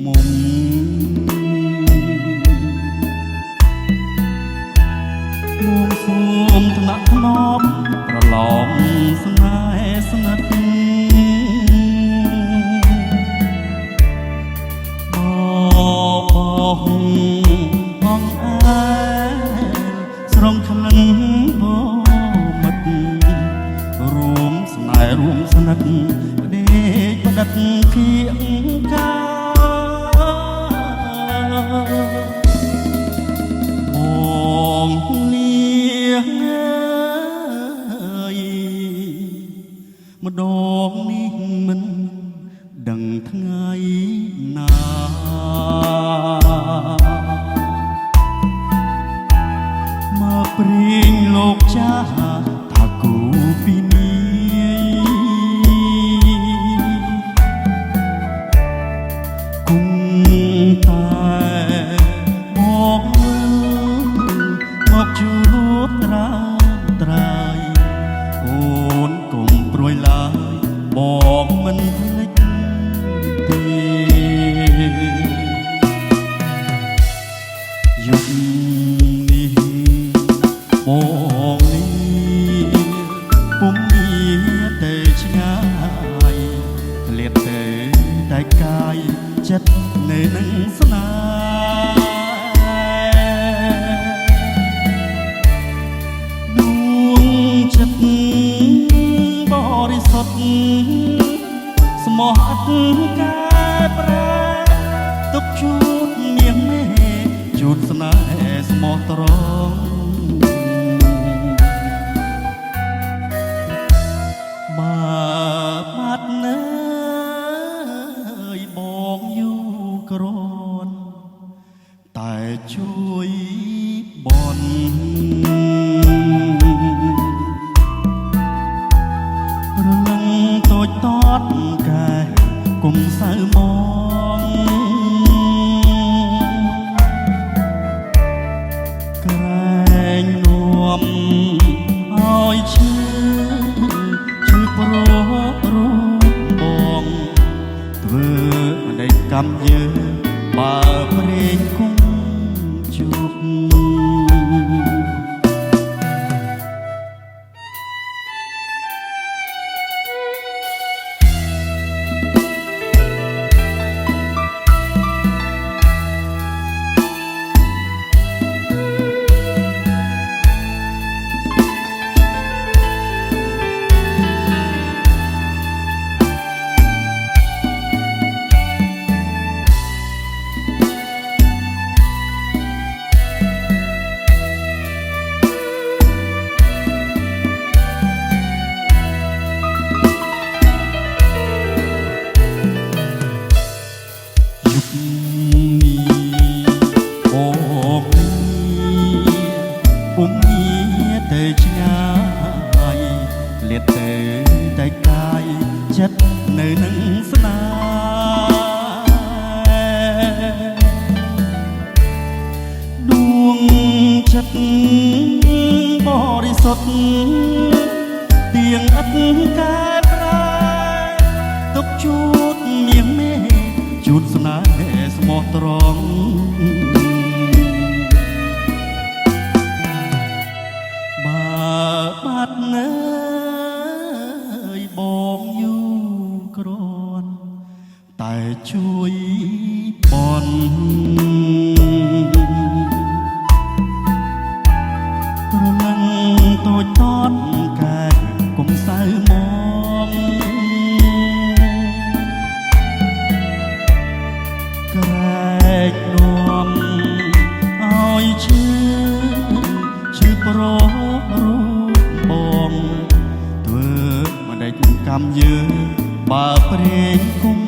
មុំមួងសូមថ្នាក់ធ្នប់ប្រឡំស្នេហ៍ស្និទ្ធបបហងបងអើស្រងក្លិនបមិត្តរួមស្នេហ៍រួមស្និទ្ធផ្ដេកផ្ដិតភៀងកាបងនាងអើយម្ដងនេះមិនដឹងថ្ងៃណាមកព្រៀងលោកចាស់ថាគូពីនេះគង់តែមកមកជួបត្រាំត្រៃអូនកុំព្រួយឡើយបងមិនភ្លេចទេយប់នេះបងនេះពុំមានតែឆ្ងាយឃ្លាតទៅតែកាយចិត្តនៅនឹងស្នេហ៍ដួងចិត្តបរិសុទ្ធស្មោះអត់កែប្រែទុកជូតនាងមេជូតស្នេហ៍ស្មោះត្រង់បាត់នៅបងយូរក្រនតែជួយបនរលឹងតូចតតកែគុំសៅមកក្រែងនាំឲ្យឈឺព្រោះរូបបងធ្វើមិនได้កម្មយើងបើព្រេងគង់ជួបពុំមានតែឆ្ងាយលៀតទៅតែកាយចិត្តនៅនឹងស្នេហ៍ដួងចិត្តបរិសុទ្ធទៀងឥតកែប្រែទុកជូតនាងមេជូតស្នេហ៍ស្មោះត្រង់បាត់នៅបងយូរក្រនតែជួយបនប្រលឹងតូចតតកែគុំសៅមកក្រែកនាំឲ្យឈឺប្ររូបបងធ្វើមិនได้កម្មយើងបើព្រេងគុំ